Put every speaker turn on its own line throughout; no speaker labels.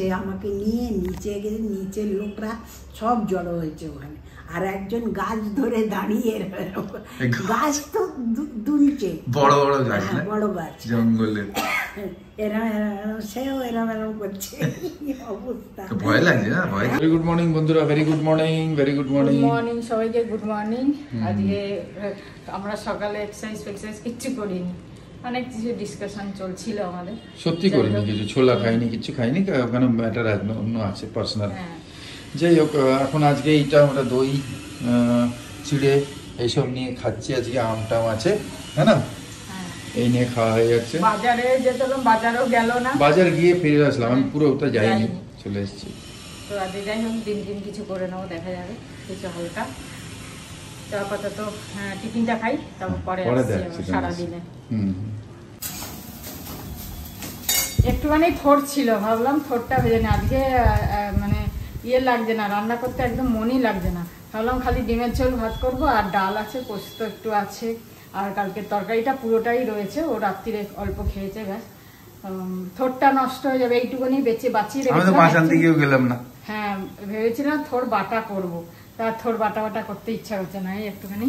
সে আমাকে নিয়ে নিচে গেছে, নিচের লোকরা সব জড়ো হয়েছে ওখানে। আর একজন গাছ ধরে দাঁড়িয়ে, গাছ তো দুলছে, বড় বড় গাছ, বড় গাছ জঙ্গলে, সেও এরম করছে। অবস্থা ভয় লাগছে না? ভয়। ভেরি গুড মর্নিং বন্ধুরা, very good morning, very good morning, morning সবাইকে গুড মর্নিং। আজকে আমরা সকালে এক্সারসাইজ কিচ্ছু করিনি, অনেক কিছু ডিসকাশন চলছিল আমাদের। সত্যি করিনি কিছু, ছোলা খাইনি, কিছু খাইনি, ওখানে ম্যাটার অন্য আছে পার্সোনাল। যাই হোক, এখন আজকে এইটা আমরা দই চিড়ে এইসব নিয়ে খাচ্ছি। আজকে আমটাম আছে, হ্যাঁ না, এই নিয়ে খাওয়া হয়ে যাচ্ছে। বাজারে যেতাম, বাজারও গেল না, বাজার গিয়ে ফিরে আসলাম, আমি পুরো ওটা যাইনি, চলে এসেছি। তো আজকে যাই হোক, দিন কিছু করে নেবো, দেখা যাবে কিছু হালকা। তো আপাতত টিফিনটা খাই, তারপর পরে সারাদিনে। একটুখানি থোড় ছিল, ভাবলাম থোড়টা ভেজে না, আজকে মানে ইয়ে লাগছে না, রান্না করতে একদম মনই লাগছে না। ভাবলাম খালি ডিমের ঝোল ভাত করব, আর ডাল আছে, পোস্ত একটু আছে, আর কালকের তরকারিটা পুরোটাই রয়েছে, ও রাত্রিরে অল্প খেয়েছে, ব্যাস। থোড়টা নষ্ট হয়ে যাবে, এইটুকুনি বাঁচিয়ে রেখেছিলাম। হ্যাঁ, ভেবেছিলাম থোড় বাটা করব, তার থোড় বাটা করতে ইচ্ছা হচ্ছে না, এই একটুখানি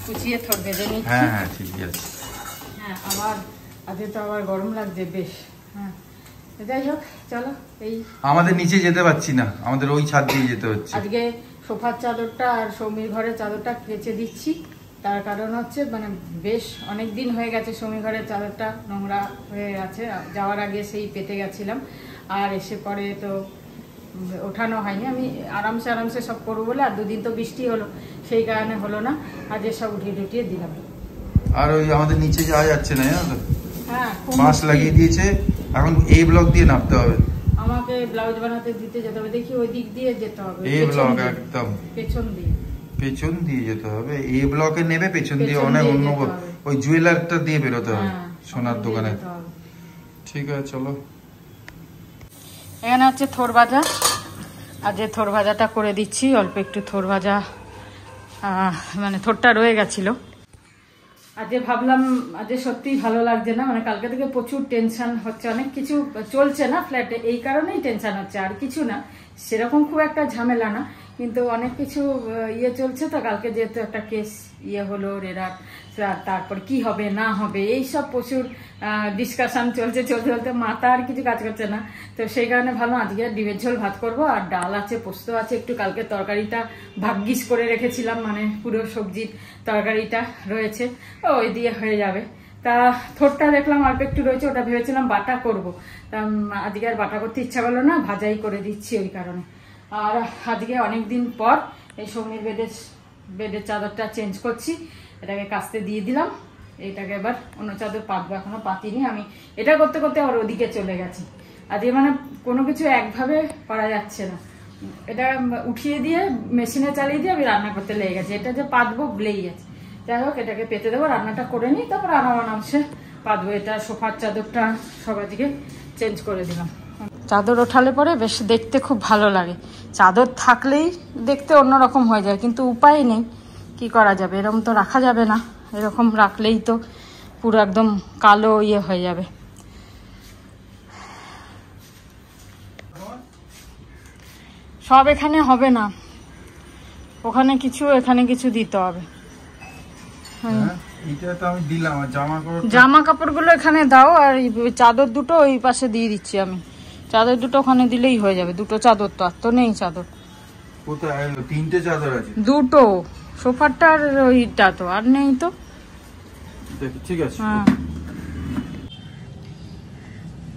কুচিয়ে থোড় ভেজে নিচ্ছি। হ্যাঁ ঠিকই আছে। হ্যাঁ, আবার আজকে তো আবার গরম লাগছে বেশ। হ্যাঁ, যাই হোক, চলো। এই আমাদের নিচে যেতে পারছি না, আমাদের ওই ছাদ দিয়ে যেতে হচ্ছে। আজকে সোফার চাদরটা আর সৌমির ঘরের চাদরটা কেচে দিচ্ছি, তার কারণ হচ্ছে মানে বেশ অনেক দিন হয়ে গেছে সৌমির ঘরের চাদরটা নোংরা হয়ে গেছে, যাওয়ার আগে সেই পেতে গেছিলাম, আর এসে পরে তো ওঠানো হয়নি। আমি আরামসে সব করবো বলে, আর দুদিন তো বৃষ্টি হলো, সেই কারণে হলো না, আজ সব উঠিয়ে দিলাম। আর ওই আমাদের নিচে যাওয়া যাচ্ছে না, জানো তো, হ্যাঁ, বাঁশ লাগিয়ে দিয়েছে, এখন এই ব্লক দিয়ে নামতে হবে, আমাকে ব্লাউজ বানাতে দিতে যেতে হবে, দেখি ওই দিক দিয়ে যেতে হবে, এই ব্লক একদম পেছন দিয়ে যেতে হবে, এই ব্লকে নেবে, পেছন দিয়ে অনেক অন্য ওই জুয়েলারটা দিয়ে বেরোতে হবে, সোনার দোকানে। ঠিক আছে, চলো। এখানে হচ্ছে থোড় ভাজা, আর যে থোড় ভাজাটা করে দিচ্ছি, অল্প একটু থোড় ভাজা, মানে থোড়টা রয়ে গেছিল। আজকে ভাবলাম, আজকে সত্যিই ভালো লাগছে না, মানে কালকে থেকে প্রচুর টেনশন হচ্ছে, অনেক কিছু চলছে না ফ্ল্যাটে, এই কারণেই টেনশন হচ্ছে, আর কিছু না, সেরকম খুব একটা ঝামেলা না, কিন্তু অনেক কিছু ইয়ে চলছে। তো কালকে যেহেতু একটা কেস ইয়ে হলো, রেরাট, তারপর কি হবে না হবে এইসব প্রচুর ডিসকাশন চলতে মাথা আর কিছু কাজ করছে না। তো সেই কারণে ভালো, আজকে ডিমের ঝোল ভাত করবো, আর ডাল আছে, পোস্ত আছে, একটু কালকে তরকারিটা ভাগ্যিস করে রেখেছিলাম, মানে পুরো সবজির তরকারিটা রয়েছে, ওই দিয়ে হয়ে যাবে। তা থোড়টা দেখলাম অল্প একটু রয়েছে, ওটা ভেবেছিলাম বাটা করব, তা আজকে আর বাটা করতে ইচ্ছা করলো না, ভাজাই করে দিচ্ছি ওই কারণে। আর আজকে অনেকদিন পর এই সৌমির বেডের চাদরটা চেঞ্জ করছি, এটাকে কাচতে দিয়ে দিলাম, এইটাকে এবার অন্য চাদর পাতবো, এখনো পাতিনি। আমি এটা করতে আর ওদিকে চলে গেছি, আজকে মানে কোনো কিছু একভাবে করা যাচ্ছে না, এটা উঠিয়ে দিয়ে মেশিনে চালিয়ে দিয়ে আমি রান্না করতে লেগে গেছি, এটা যে পাতবো ভুলেই গেছি। যাই হোক, এটাকে পেতে দেবো, রান্নাটা করে নিই, তারপর আরামসে পাতবো। এটা সোফার চাদরটা সব আজকে চেঞ্জ করে দিলাম। চাদর ওঠালে পরে বেশ দেখতে খুব ভালো লাগে, চাদর থাকলেই দেখতে অন্যরকম হয়ে যায়, কিন্তু উপায় নেই, কি করা যাবে, এরকম তো রাখা যাবে না, এরকম রাখলেই তো পুরো একদম কালো ইয়ে হয়ে যাবে। সব এখানে হবে না, ওখানে কিছু এখানে কিছু দিতে হবে। জামা কাপড়গুলো এখানে দাও, আর চাদর দুটো ওই পাশে দিয়ে দিচ্ছি আমি, চাদর দুটো ওখানে দিলেই হয়ে যাবে। দুটো চাদর তো, আর তো নেই চাদর, তিনটে চাদর আছে, দুটো সোফারটার ওইটা তো আর নেই তো, ঠিক আছে।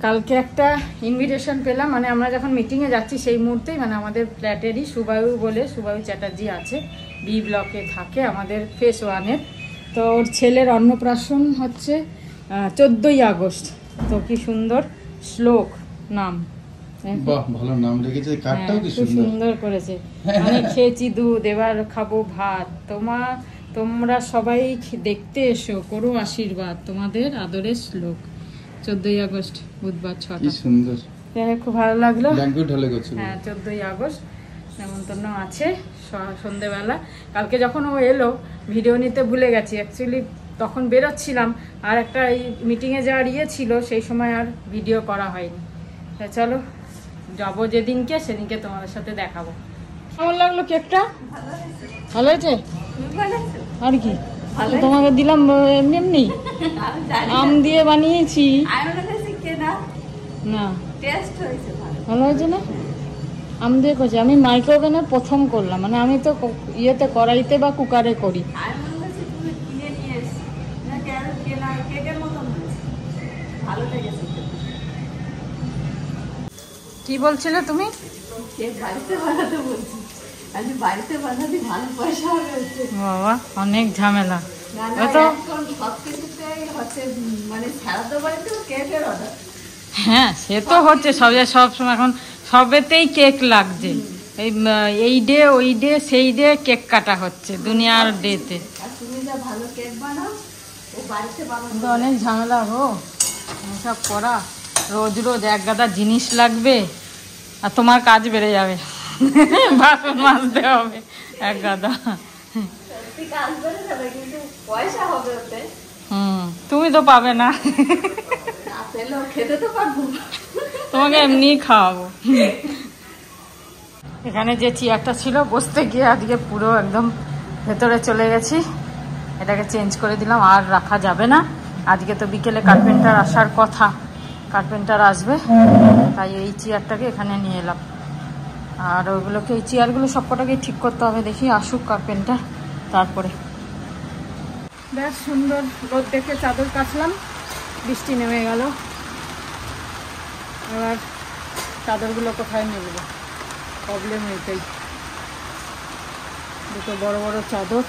কালকে একটা ইনভিটেশন পেলাম, মানে আমরা যখন মিটিংয়ে যাচ্ছি সেই মুহূর্তেই, মানে আমাদের ফ্ল্যাটেরই সুবায়ু বলে, সুবায়ু চ্যাটার্জি আছে, বি ব্লকে থাকে, আমাদের ফেস 1-এর, তো ওর ছেলের অন্নপ্রাশন হচ্ছে 14ই আগস্ট। তো কি সুন্দর শ্লোক নাম, বাহ, ভালো নাম রেখেছে, কার্ডটাও কি সুন্দর করেছে। আমি খেয়েছি দুধ, এবার খাবো ভাত, তোমরা সবাই দেখতে এসো, করো আশীর্বাদ, তোমাদের আদরের শ্লোক। 14ই আগস্ট বুধবার 6টা, সুন্দর, খুব ভালো লাগলো। হ্যাঁ, 14ই আগস্ট নেমন্তন্ন আছে সন্ধ্যেবেলা। কালকে যখন ও এলো ভিডিও নিতে ভুলে গেছি, অ্যাকচুয়ালি তখন বেরোচ্ছিলাম, আর একটা এই মিটিংয়ে যাওয়ার ইয়ে ছিল, সেই সময় আর ভিডিও করা হয়নি। চলো যাবো যেদিনকে সেদিনকে তোমাদের সাথে দেখাবো। কেমন লাগলো কেকটা? ভালো হয়েছে আর কি, তোমাকে দিলাম এমনি এমনি, আম দিয়ে বানিয়েছি না, ভালো হয়েছে না? আম দিয়ে করছি আমি, মাইক্রো ওভেনে প্রথম করলাম, মানে আমি তো ইয়েতে কড়াইতে বা কুকারে করি। কি বলছিলে তুমি? বাবা অনেক ঝামেলা, হ্যাঁ সে তো হচ্ছে সব সময়, এখন সবেতেই কেক লাগছে, এই ডে ওই ডে সেই ডে কেক কাটা হচ্ছে দুনিয়ার ডেতে। অনেক ঝামেলা গো সব করা, রোজ রোজ এক গাদা জিনিস লাগবে, আর তোমার কাজ বেড়ে যাবে, বাসন মাজতে হবে এক গাদা। তুমি তো পাবে না, তোমাকে এমনি খাওয়াবো। এখানে যে চেয়ারটা ছিল বসতে গিয়ে আজকে পুরো একদম ভেতরে চলে গেছি, এটাকে চেঞ্জ করে দিলাম, আর রাখা যাবে না। আজকে তো বিকেলে কার্পেন্টার আসার কথা, কার্পেন্টার আসবে, তাই এই চেয়ারটাকে এখানে নিয়ে এলাম। আর ওইগুলোকে, এই চেয়ারগুলো সবকটাকেই ঠিক করতে হবে, দেখি আসুক কার্পেন্টার তারপরে। বেশ সুন্দর রোদ দেখে চাদর কাচলাম, বৃষ্টি নেমে গেল। এবার চাদরগুলো কোথায় নেব, প্রবলেম এটাই, দুটো বড় বড় চাদর,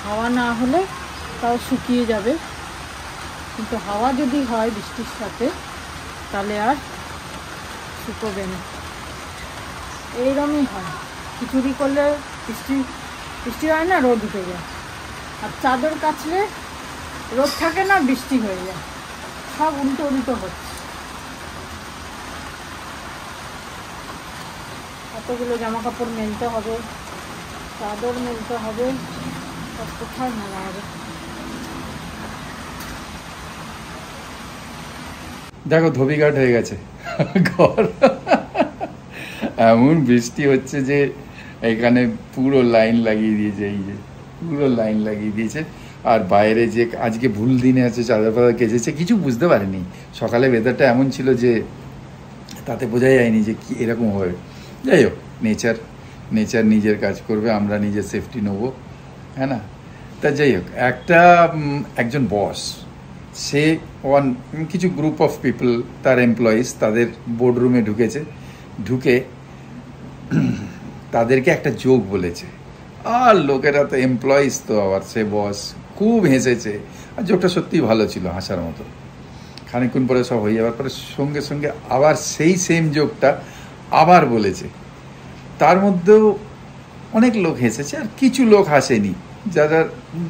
হাওয়া না হলে তাও শুকিয়ে যাবে, কিন্তু হাওয়া যদি হয় বৃষ্টির সাথে তাহলে আর শুকোবে না, এইরকমই হয়। খিচুড়ি করলে বৃষ্টি হয় না, রোদ উঠে যায়, আর চাদর কাচলে রোদ থাকে না, বৃষ্টি হয়ে যায়, সব উল্টো উল্টো হচ্ছে। এতগুলো জামা কাপড় মেলতে হবে, চাদর মেলতে হবে, সব কোথায় মেলা হবে।
দেখো ধোবিঘাট হয়ে গেছে ঘর, এমন বৃষ্টি হচ্ছে যে এখানে পুরো লাইন লাগিয়ে দিয়েছে, এই যে পুরো লাইন লাগিয়ে দিয়েছে। আর বাইরে যে আজকে ভুল দিনে আছে, চাদর ফাদর কেচেছে, কিছু বুঝতে পারিনি, সকালে ওয়েদারটা এমন ছিল যে তাতে বোঝা যায়নি যে কি এরকম হবে। যাই হোক, নেচার নিজের কাজ করবে, আমরা নিজের সেফটি নেবো, হ্যাঁ না? তা যাই হোক, একজন বস, সে কিছু গ্রুপ অফ পিপল, তার এমপ্লয়িজ, তাদের বোর্ডরুমে ঢুকে তাদেরকে একটা জোক বলেছে, আর লোকেরা তো এমপ্লয়িজ তো, আবার সে বস খুব হেসেছে, আর জোকটা সত্যিই ভালো ছিল, হাসার মতো। খানিকক্ষণ পরে সব হয়ে যাওয়ার পরে সঙ্গে সঙ্গে আবার সেই সেম জোকটা আবার বলেছে, তার মধ্যেও অনেক লোক হেসেছে, আর কিছু লোক হাসেনি,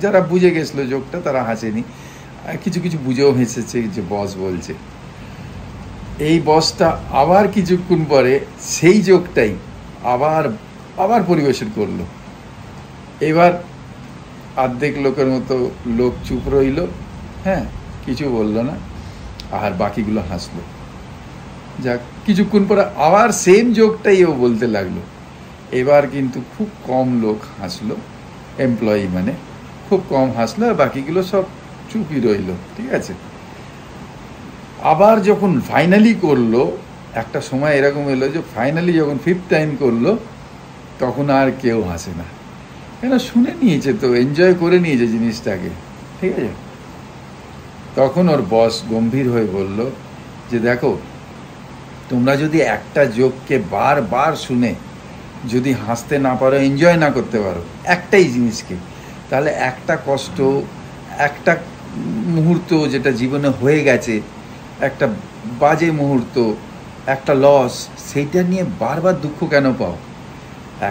যারা বুঝে গেছিলো জোকটা তারা হাসেনি, আর কিছু বুঝেও হেসেছে যে বস বলছে। এই বসটা আবার কিছুক্ষণ পরে সেই জোকটাই আবার পরিবেশন করলো। এবার অর্ধেক লোকের মতো লোক চুপ রইল, হ্যাঁ, কিছু বললো না, আর বাকিগুলো হাসলো। যাক, কিছুক্ষণ পরে আবার সেম জোকটাই ও বলতে লাগলো। এবার কিন্তু খুব কম লোক হাসলো, এমপ্লয়ি মানে খুব কম হাসলো, আর বাকিগুলো সব চুপই রইল, ঠিক আছে। আবার যখন ফাইনালি করলো, একটা সময় এরকম এলো যে ফাইনালি যখন 5th টাইম করলো, তখন আর কেউ হাসে না, কেন শুনে নিয়েছে তো, এনজয় করে নিয়েছে জিনিসটাকে, ঠিক আছে। তখন ওর বস গম্ভীর হয়ে বলল যে দেখো, তোমরা যদি একটা জোককে বারবার শুনে যদি হাসতে না পারো, এনজয় না করতে পারো একটাই জিনিসকে, তাহলে একটা কষ্ট, একটা মুহূর্ত যেটা জীবনে হয়ে গেছে, একটা বাজে মুহূর্ত, একটা লস, সেইটা নিয়ে বারবার দুঃখ কেন পাও?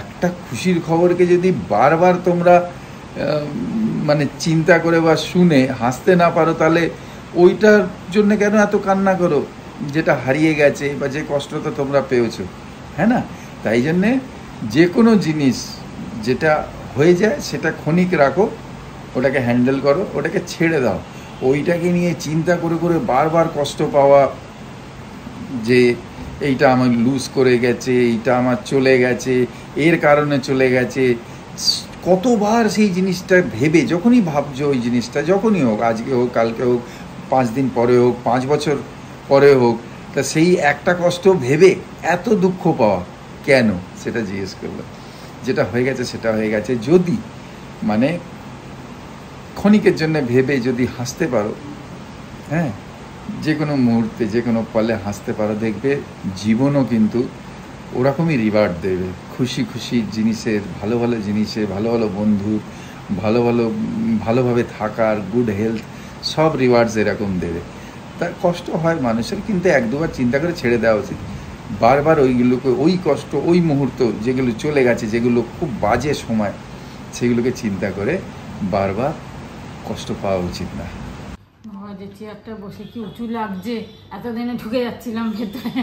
একটা খুশির খবরকে যদি বারবার তোমরা মানে চিন্তা করে বা শুনে হাসতে না পারো, তাহলে ওইটার জন্য কেন এত কান্না করো, যেটা হারিয়ে গেছে বা যে কষ্টটা তোমরা পেয়েছো, হ্যাঁ না? তাই জন্যে যে কোনো জিনিস যেটা হয়ে যায় সেটা ক্ষণিক রাখো, ওটাকে হ্যান্ডেল করো, ওটাকে ছেড়ে দাও। ওইটাকে নিয়ে চিন্তা করে বারবার কষ্ট পাওয়া, যে এইটা আমার লুজ করে গেছে, এইটা আমার চলে গেছে, এর কারণে চলে গেছে। কতবার সেই জিনিসটা ভেবে, যখনই ভাবছো ওই জিনিসটা, যখনই হোক, আজকে হোক, কালকে হোক, 5 দিন পরে হোক, 5 বছর পরে হোক, তা সেই একটা কষ্ট ভেবে এত দুঃখ পাওয়া কেন, সেটা জিজ্ঞেস করলো। যেটা হয়ে গেছে সেটা হয়ে গেছে। যদি মানে ক্ষণিকের জন্য ভেবে যদি হাসতে পারো, হ্যাঁ, যে কোনো মুহূর্তে যে কোনো পলে হাসতে পারো, দেখবে জীবনও কিন্তু ওরকমই রিওয়ার্ড দেবে। খুশি খুশি জিনিসের, ভালো ভালো জিনিসের, ভালো ভালো বন্ধু, ভালোভাবে থাকার, গুড হেলথ, সব রিওয়ার্ডস এরকম দেবে। তার কষ্ট হয় মানুষের, কিন্তু 1-2বার চিন্তা করে ছেড়ে দেওয়া উচিত। বারবার ওইগুলোকে, ওই কষ্ট, ওই মুহূর্ত যেগুলো চলে গেছে, যেগুলো খুব বাজে সময়, সেগুলোকে চিন্তা করে বারবার কষ্ট পাওয়া উচিত না।
যে চেয়ারটা বসে কি উঁচু লাগছে, এতদিনে ঢুকে যাচ্ছিলাম ভেতরে,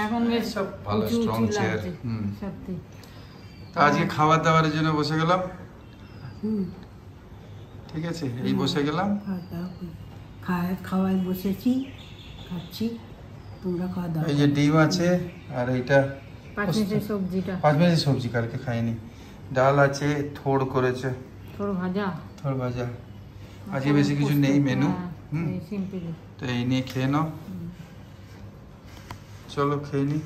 এখন বেশ
সব ভালো
উঁচু
স্ট্রং
উঁচু
চেয়ার।
লাগছে সত্যি।
তা আজকে খাবার দাবারের জন্য বসে গেলাম। ঠিক আছে, এই বসে গেলাম,
খাওয়ায় বসেছি, খাচ্ছি, তোমরা খাওয়া দাওয়া।
এই যে ডিম আছে, আর এইটা
5 মিনিটের সবজিটা,
5 মিনিটের সবজি, কালকে খাইনি। ডাল আছে, থোড় করেছে,
থোড় ভাজা।
আজকে বেশি কিছু নেই মেনু।
সিম্পল।
তো এই নিয়ে খেয়ে নাও, চলো খেয়ে নি।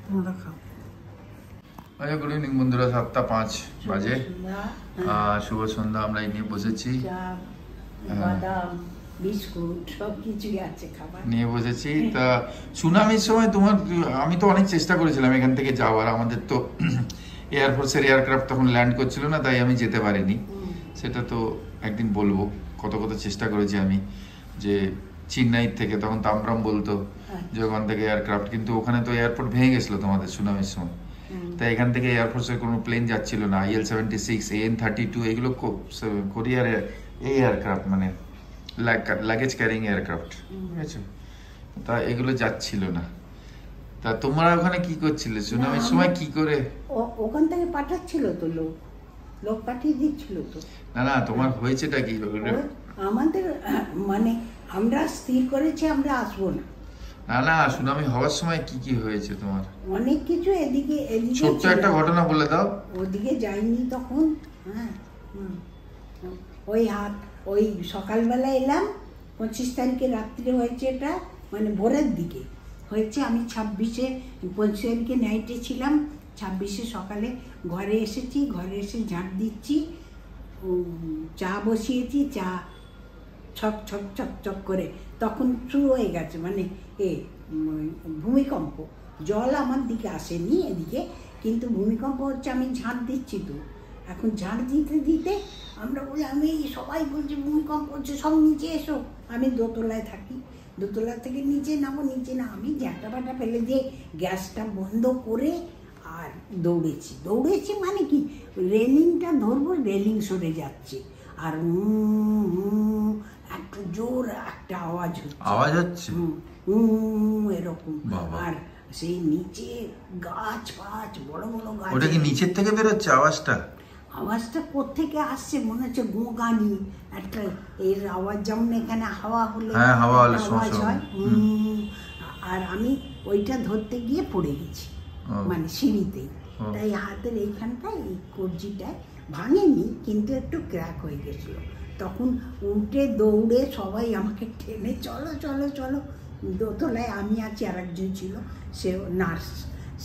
তোমরা খাও।
আচ্ছা, গুড ইভিনিং বন্ধুরা, 7:05 বাজে। শুভ সন্ধ্যা। আমরা এই নিয়ে বসেছি,
বাদাম, বিস্কুট সব কিছুই আছে খাবার
নিয়ে বসেছি। তা সুনামির সময় আমি তো অনেক চেষ্টা করেছিলাম এখান থেকে যাওয়ার। আমাদের তো এয়ারফোর্সের এয়ারক্রাফট তখন ল্যান্ড করছিল না, তাই আমি যেতে পারিনি। সেটা তো একদিন বলবো কত চেষ্টা করেছি আমি, যে চেন্নাই থেকে, তখন তামরাম বলতো যে ওখান থেকে এয়ারক্রাফট, কিন্তু ওখানে তো এয়ারপোর্ট ভেঙে গেছিলো তোমাদের সুনামির সময়। তাই এখান থেকে এয়ারফোর্সের কোনো প্লেন যাচ্ছিল না। IL-76, AN-32 এগুলো কোরিয়ার এই এয়ারক্রাফট, মানে লাগেজ ক্যারিং এয়ারক্রাফট, ঠিক আছে, তা এগুলো যাচ্ছিল না। তা তোমরা ওখানে কি করছিলে সুনামির সময়? কি করে
ওখান থেকে পাঠাচ্ছিল তো লোক পাঠিয়ে দিচ্ছিল তো।
না, তোমার হয়েছেটা কি?
আমাদের মানে আমরা স্থির করেছি আমরা আসবো না।
না, সুনামি হওয়ার সময় কি হয়েছে তোমার?
অনেক কিছু। এদিকে
ছোট্ট একটা ঘটনা বলে দাও।
ওদিকে যাইনি তখন। হ্যাঁ, ওই সকালবেলা এলাম, 25 তারিখে রাত্রে হয়েছে এটা, মানে ভোরের দিকে হয়েছে। আমি 26-এ 25 তারিখে নাইটে ছিলাম, 26-এ সকালে ঘরে এসেছি। ঘরে এসে ঝাঁট দিচ্ছি, চা বসিয়েছি, চা ছক ছক ছক ছক করে তখন শুরু হয়ে গেছে, মানে ভূমিকম্প। জল আমার দিকে আসেনি এদিকে, কিন্তু ভূমিকম্প হচ্ছে। আমি ঝাঁট দিচ্ছি তো, এখন ঝাঁট দিতে আমরা আমি সবাই বলছি ভূমিকম্প হচ্ছে, সব নিচে এসো। আমি দোতলায় থাকি, দোতলা থেকে নিচে নামো, নিচে না, আমি ঝাঁটা ফাটা ফেলে দিয়ে গ্যাসটা বন্ধ করে আর দৌড়েছি মানে কি, রেলিংটা ধরবো, রেলিং সরে যাচ্ছে, আর একটা জোর একটা আওয়াজ হচ্ছে এরকম। আর সেই নিচে গাছ ফাছ, বড় বড় গাছ।
ওটা কি নিচের থেকে বেরোচ্ছে
আওয়াজটা কোত্থেকে আসছে মনে হচ্ছে গোগানি একটা, এর আওয়াজ যেমন এখানে হাওয়া হলে আওয়াজ হয়। আর আমি ওইটা ধরতে গিয়ে পড়ে গেছি, মানে সিঁড়িতেই। তাই হাতের এইখানটায়, এই কবজিটায় ভাঙেনি, কিন্তু একটু ক্র্যাক হয়ে গেছিল। তখন উঠে দৌড়ে সবাই আমাকে টেনে চলো। দোতলায় আমি আছি, আর একজন ছিল, সে নার্স,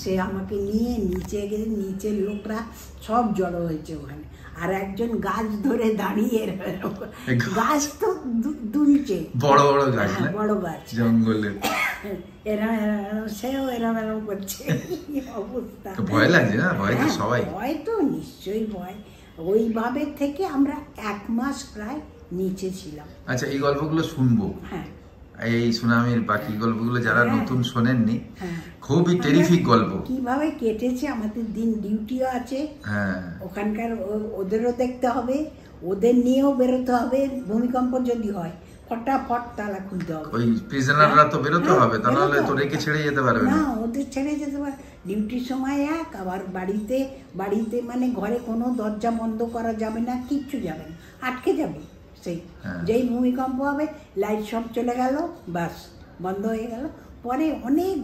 সে আমাকে নিয়ে নিচে গেলে, নিচের লোকরা সব জড়ো হয়েছে ওখানে। আর একজন গাছ ধরে দাঁড়িয়ে, গাছ তো দুলছে, বড় গাছ
জঙ্গলে,
সেও এরম করছে। অবস্থা
ভয় লাগছে না?
ভয় তো নিশ্চয়ই ভয়। ওইভাবে থেকে আমরা 1 মাস প্রায় নিচে ছিলাম।
আচ্ছা, এই গল্পগুলো শুনবো।
হ্যাঁ,
এই সুনামির বাকি গল্পগুলো যারা নতুন শোনেননি, খুবই টেরিফিক গল্প।
কিভাবে কেটেছে আমাদের দিন, ডিউটিও আছে ওখানকার, ওদেরও দেখতে হবে, ওদের নিয়েও বেরোতে হবে। ভূমিকম্প যদি হয় ফটাফট তালা খুলতে হবে।
ওই প্রিজনাররা তো বেরোতে হবে, তা নাহলে তো রেখে ছেড়ে যেতে পারবে
না, ওদের ছেড়ে যেতে পারে। ডিউটির সময় আবার বাড়িতে মানে ঘরে কোনো দরজা বন্ধ করা যাবে না, কিচ্ছু যাবে না, আটকে যাবে। যেই ভূমিকম্প হবে লাইট সব চলে গেল, বাস বন্ধ হয়ে গেল, পরে অনেক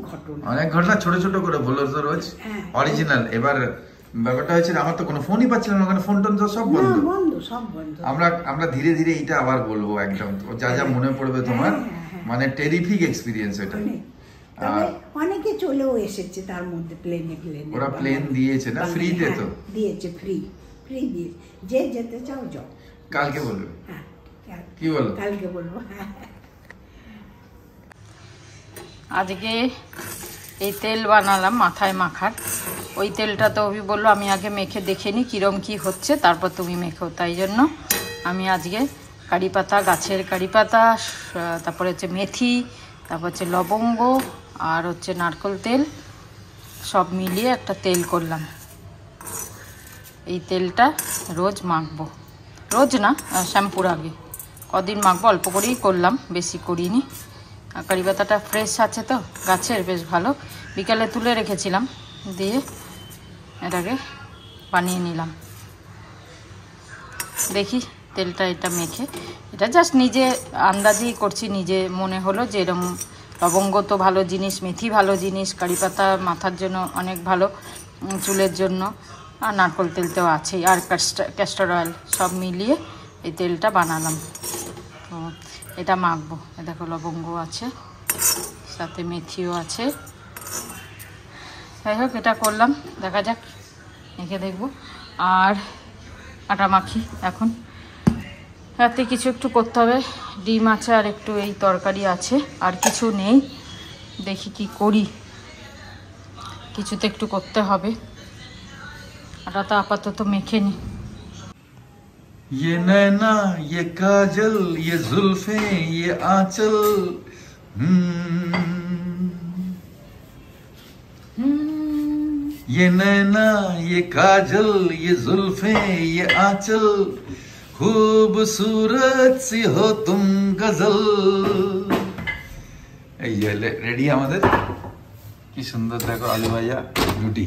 ঘটনা
ছোট ছোট করে বলো তো রোজ অরিজিনাল। এবার ব্যাপারটা হচ্ছে আমার তো কোনো ফোনই পাচ্ছিলাম না, ফোন টোন তো সব বন্ধ। আমরা ধীরে ধীরে এটা আবার বলবো একদম, যা যা মনে পড়বে তোমার, মানে টেরিফিক এক্সপিরিয়েন্স এটা।
অনেকে চলেও এসেছে তার মধ্যে প্লেনে
ওরা প্লেন দিয়েছে না ফ্রিতে? তো
দিয়েছে, ফ্রি দিয়েছে, যে যেতে চাও যাও।
কালকে বলবে? কি বলো?
কালকে বলবো।
আজকে এই তেল বানালাম মাথায় মাখার। ওই তেলটা তো অভি বললো আমি আগে মেখে দেখে নিই কীরকম কী হচ্ছে, তারপর তুমি মেখো। তাই জন্য আমি আজকে কারি পাতা, গাছের কারি পাতা, তারপরে হচ্ছে মেথি, তারপর হচ্ছে লবঙ্গ আর হচ্ছে নারকেল তেল সব মিলিয়ে একটা তেল করলাম। এই তেলটা রোজ মাখবো, রোজ না শ্যাম্পুর আগে কদিন মাখবো, অল্প করেই করলাম, বেশি করিনি। কারি পাতাটা ফ্রেশ আছে তো গাছের, বেশ ভালো। বিকালে তুলে রেখেছিলাম, দিয়ে এটাকে বানিয়ে নিলাম। দেখি তেলটা এটা মেখে, এটা জাস্ট নিজে আন্দাজেই করছি, নিজে মনে হলো যে এরকম। লবঙ্গ তো ভালো জিনিস, মেথি ভালো জিনিস, কারি পাতা মাথার জন্য অনেক ভালো, চুলের জন্য, আর নারকেল তেল তো আছেই, আর ক্যাস্টর অয়েল সব মিলিয়ে এই তেলটা বানালাম। তো এটা মাখবো। দেখো লবঙ্গ আছে, সাথে মেথিও আছে। যাই হোক এটা করলাম, দেখা যাক, মেখে দেখবো। আর আটা মাখি এখন, রাতে কিছু একটু করতে হবে, ডিম আছে আর একটু এই তরকারি আছে, আর কিছু নেই। দেখি কি করি, কিছু তো একটু করতে হবে। আটাটা আপাতত মেখে নি।
ये नैना ये काजल ये जुल्फे ये आंचल, ये नैना ये काजल ये जुल्फे ये आंचल, खूबसूरत सी हो तुम गजल। এই যে রেডি আমাদের, কি সুন্দর দেখো, আলু ভাজা রুটি,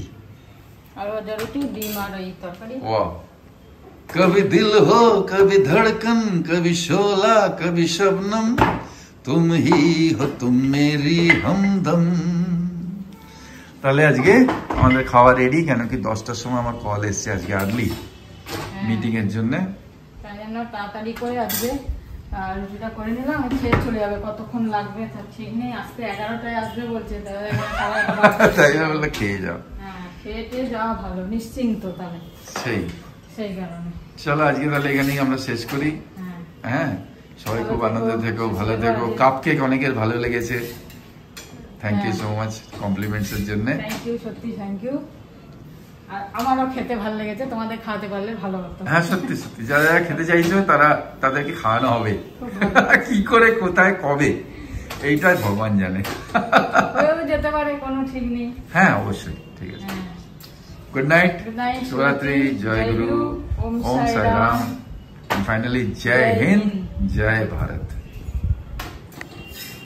আলু ভাজা রুটি, ডিম আর এই তরকারি।
वाह। कभी दिल हो कभी धड़कन कभी शोला कभी शबनम, तुम ही हो तुम मेरी हमदम। তাহলে আজকে আমাদের খাওয়া রেডি, কেন কি 10টার সময় আমার কল এসছে আজকে আর্লি মিটিং এর জন্য,
তাই জন্য তাড়াতাড়ি করে আজকে রুটিটা করে নিলাম। খেয়ে চলে যাবে, কতক্ষণ লাগবে তার ঠিক নেই, আজকে 11টায় আসবে বলছে,
তাই বললে খেয়ে যাও।
হ্যাঁ, খেয়ে টেয়ে যাওয়া ভালো, নিশ্চিন্ত। তাহলে সেই কারণে
চলো আজকে তাহলে এখানেই আমরা শেষ করি। হ্যাঁ, সবাই খুব আনন্দে থেকো, ভালো থেকো। কাপ কেক অনেকের ভালো লেগেছে, thank you so much compliments এর জন্য।
থ্যাংক ইউ, সত্যি থ্যাংক ইউ। আর আমারও খেতে ভালো লেগেছে, তোমাদের খাওয়াতে পারলে ভালো হতো।
হ্যাঁ সত্যি সত্যি, যারা যারা খেতে চাইছো তাদেরকে খাওয়ানো হবে, কি করে কোথায় কবে এইটাই ভগবান জানে।
যেতে পারে, কোনো ঠিক নেই।
হ্যাঁ অবশ্যই, ঠিক আছে। গুড নাইট, শুভরাত্রি, জয় গুরু, ওম সাই রাম, ফাইনালি জয় হিন্দ, জয় ভারত।